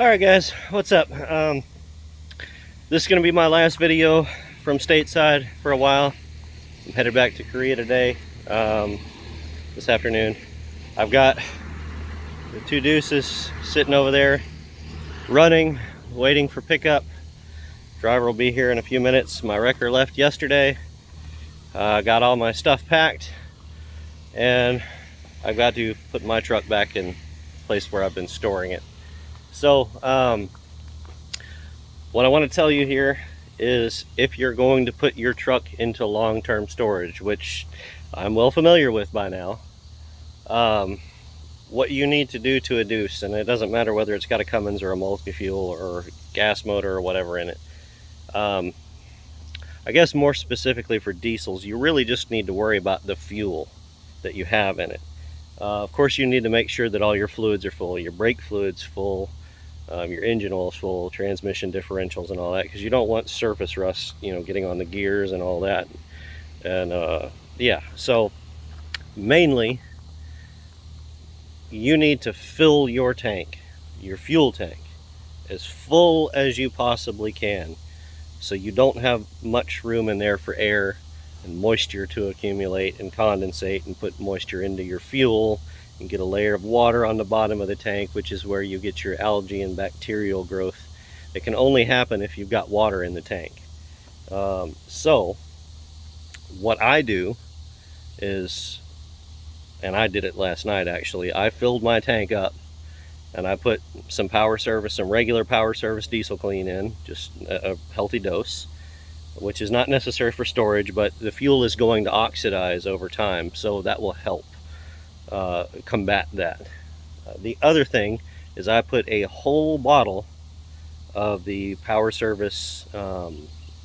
Alright guys, what's up? This is going to be my last video from stateside for a while. I'm headed back to Korea today, this afternoon. I've got the two deuces sitting over there, running, waiting for pickup. Driver will be here in a few minutes. My wrecker left yesterday. Got all my stuff packed, and I've got to put my truck back in place where I've been storing it. So, what I want to tell you here is if you're going to put your truck into long-term storage, which I'm well familiar with by now, what you need to do to a deuce, and it doesn't matter whether it's got a Cummins or a multi-fuel or gas motor or whatever in it. I guess more specifically for diesels, you really just need to worry about the fuel that you have in it. Of course, you need to make sure that all your fluids are full, your brake fluid's full, your engine oil's full, transmission differentials and all that, because you don't want surface rust, getting on the gears and all that. And yeah, so mainly you need to fill your tank, your fuel tank, as full as you possibly can, so you don't have much room in there for air and moisture to accumulate and condensate and put moisture into your fuel and get a layer of water on the bottom of the tank, which is where you get your algae and bacterial growth. It can only happen if you've got water in the tank. So what I do is, and I did it last night actually, I filled my tank up and I put some Power Service, some regular Power Service diesel clean in, just a healthy dose, which is not necessary for storage, but the fuel is going to oxidize over time, so that will help combat that. The other thing is I put a whole bottle of the Power Service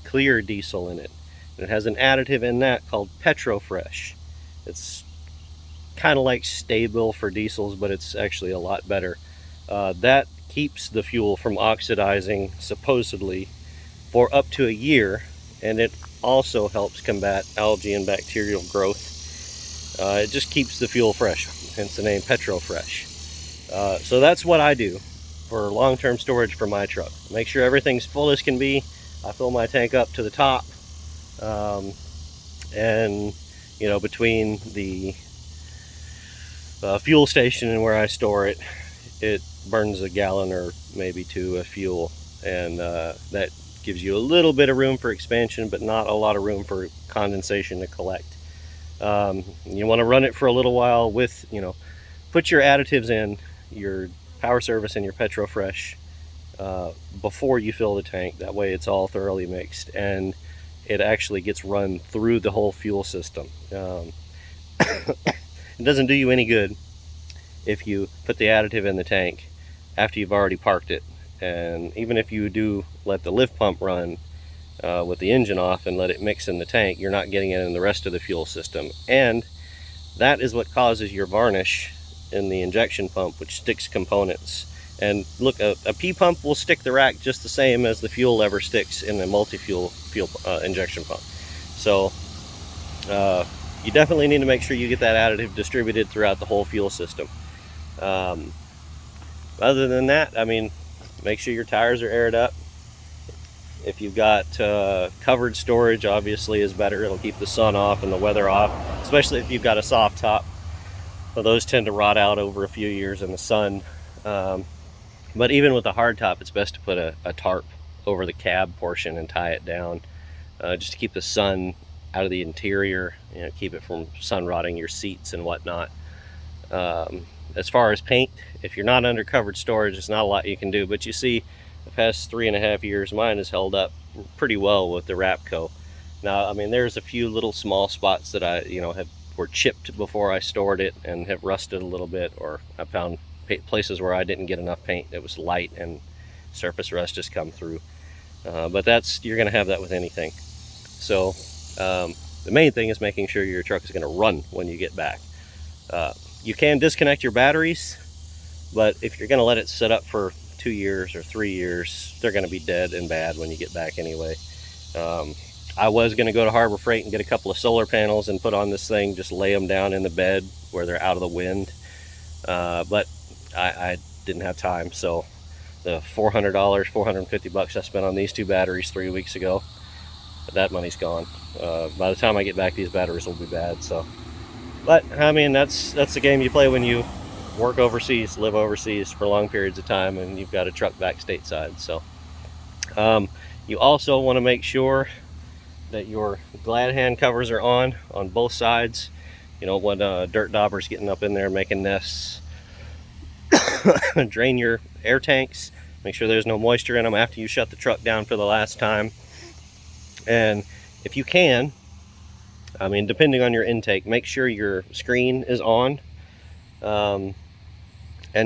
clear diesel in it. And it has an additive in that called PetroFresh. It's kind of like Sta-Bil for diesels, but it's actually a lot better. That keeps the fuel from oxidizing supposedly for up to a year, and it also helps combat algae and bacterial growth. It just keeps the fuel fresh, hence the name PetroFresh. So that's what I do for long-term storage for my truck. Make sure everything's full as can be. I fill my tank up to the top, and between the fuel station and where I store it, it burns a gallon or maybe two of fuel, and that gives you a little bit of room for expansion, but not a lot of room for condensation to collect. You want to run it for a little while with, put your additives in, your Power Service and your PetroFresh, before you fill the tank. That way it's all thoroughly mixed and it actually gets run through the whole fuel system. It doesn't do you any good if you put the additive in the tank after you've already parked it. And even if you do let the lift pump run with the engine off and let it mix in the tank, you're not getting it in the rest of the fuel system. And that is what causes your varnish in the injection pump, which sticks components. And look, a P-pump will stick the rack just the same as the fuel lever sticks in a multi-fuel injection pump. So you definitely need to make sure you get that additive distributed throughout the whole fuel system. Other than that, make sure your tires are aired up. If you've got covered storage, obviously is better. It'll keep the sun off and the weather off, especially if you've got a soft top. Well, those tend to rot out over a few years in the sun. But even with a hard top, it's best to put a tarp over the cab portion and tie it down, just to keep the sun out of the interior, keep it from sun rotting your seats and whatnot. As far as paint, if you're not under covered storage, there's not a lot you can do, but you see the past 3.5 years, mine has held up pretty well with the wrap coat. Now, there's a few little small spots that I, were chipped before I stored it and have rusted a little bit, or I found places where I didn't get enough paint. It was light and surface rust just come through. But you're gonna have that with anything. So the main thing is making sure your truck is gonna run when you get back. You can disconnect your batteries, but if you're gonna let it sit up for 2 years or 3 years, they're gonna be dead and bad when you get back anyway. I was gonna go to Harbor Freight and get a couple of solar panels and put on this thing, just lay them down in the bed where they're out of the wind. But I didn't have time, so the $400, 450 bucks I spent on these 2 batteries 3 weeks ago. But that money's gone. By the time I get back, these batteries will be bad. So, but I mean, that's the game you play when you work overseas, live overseas for long periods of time, and you've got a truck back stateside. So, you also want to make sure that your glad hand covers are on both sides. You know, when dirt daubers getting up in there making nests. Drain your air tanks, make sure there's no moisture in them after you shut the truck down for the last time. And if you can, I mean, depending on your intake, make sure your screen is on, and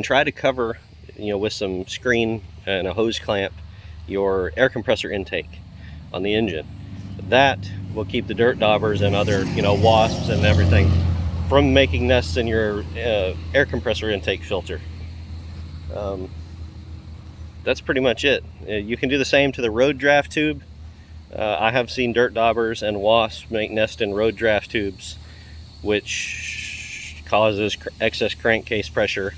try to cover, you know, with some screen and a hose clamp, your air compressor intake on the engine. That will keep the dirt daubers and other, you know, wasps and everything from making nests in your air compressor intake filter. That's pretty much it. You can do the same to the road draft tube. I have seen dirt daubers and wasps make nests in road draft tubes, which causes excess crankcase pressure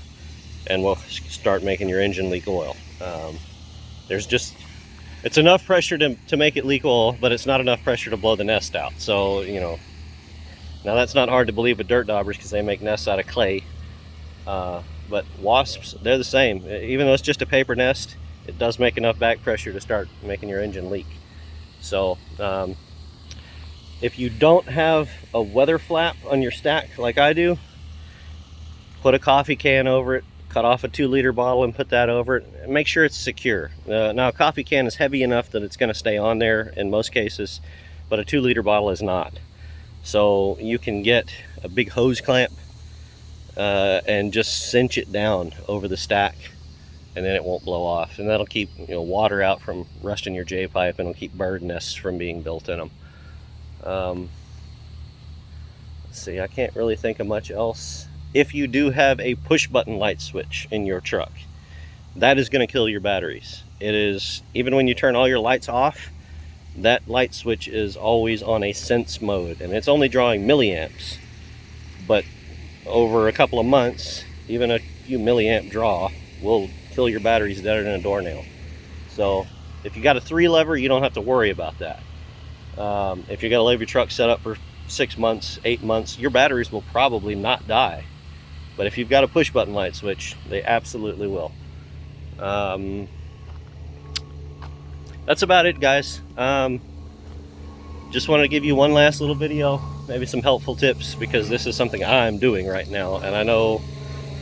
and will start making your engine leak oil. It's enough pressure to make it leak oil, but it's not enough pressure to blow the nest out. So, you know, now that's not hard to believe with dirt daubers because they make nests out of clay. But wasps, they're the same. Even though it's just a paper nest, it does make enough back pressure to start making your engine leak. So, if you don't have a weather flap on your stack like I do, put a coffee can over it, cut off a 2-liter bottle and put that over it, and make sure it's secure. Now, a coffee can is heavy enough that it's going to stay on there in most cases, but a 2-liter bottle is not. So you can get a big hose clamp and just cinch it down over the stack, and then it won't blow off, and that'll keep, you know, water out from rusting your J-pipe, and it'll keep bird nests from being built in them. Let's see, I can't really think of much else. If you do have a push button light switch in your truck, that is going to kill your batteries. It is, even when you turn all your lights off, that light switch is always on a sense mode, and it's only drawing milliamps, but over a couple of months, even a few milliamp draw will kill your batteries better than a doornail. So if you got a 3 lever, you don't have to worry about that. If you got to leave your truck set up for 6 months, 8 months, your batteries will probably not die. But if you've got a push button light switch, they absolutely will. That's about it, guys. Just wanted to give you one last little video, maybe some helpful tips, because this is something I'm doing right now, and I know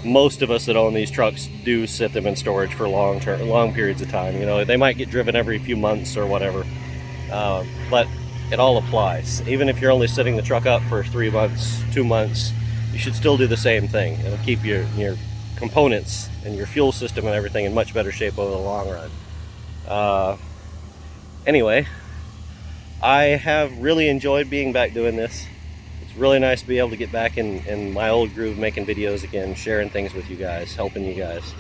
most of us that own these trucks do sit them in storage for long periods of time. You know, they might get driven every few months or whatever, but it all applies. Even if you're only sitting the truck up for 3 months, 2 months, you should still do the same thing. It'll keep your components and your fuel system and everything in much better shape over the long run. Anyway, I have really enjoyed being back doing this. It's really nice to be able to get back in my old groove, making videos again, sharing things with you guys, helping you guys.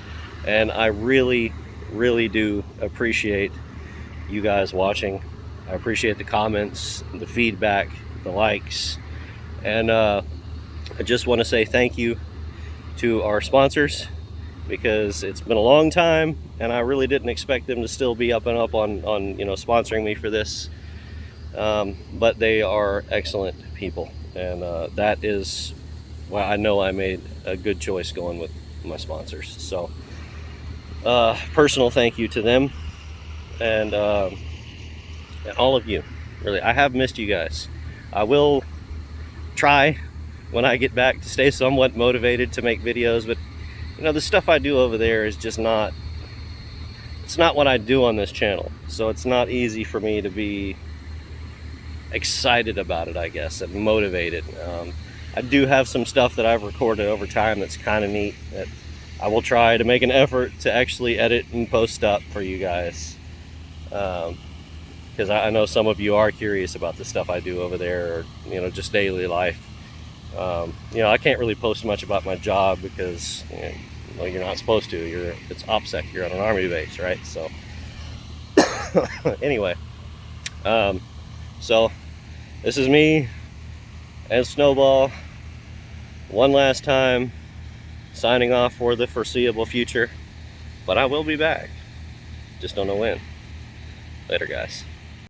And I really, really do appreciate you guys watching. I appreciate the comments, the feedback, the likes. And I just want to say thank you to our sponsors, because it's been a long time and I really didn't expect them to still be up and up on you know, sponsoring me for this. But they are excellent people, and that is why I know I made a good choice going with my sponsors. So personal thank you to them, and all of you. Really, I have missed you guys. I will try when I get back to stay somewhat motivated to make videos, but you know, the stuff I do over there is just not, it's not what I do on this channel, so it's not easy for me to be excited about it, I guess, and motivated. I do have some stuff that I've recorded over time that's kind of neat, that I will try to make an effort to actually edit and post up for you guys, because I know some of you are curious about the stuff I do over there, or you know, just daily life. You know, I can't really post much about my job because, you know, well, you're not supposed to. It's OPSEC. You're on an Army base, right? So anyway, so this is me and Snowball one last time, signing off for the foreseeable future, but I will be back. Just don't know when. Later, guys.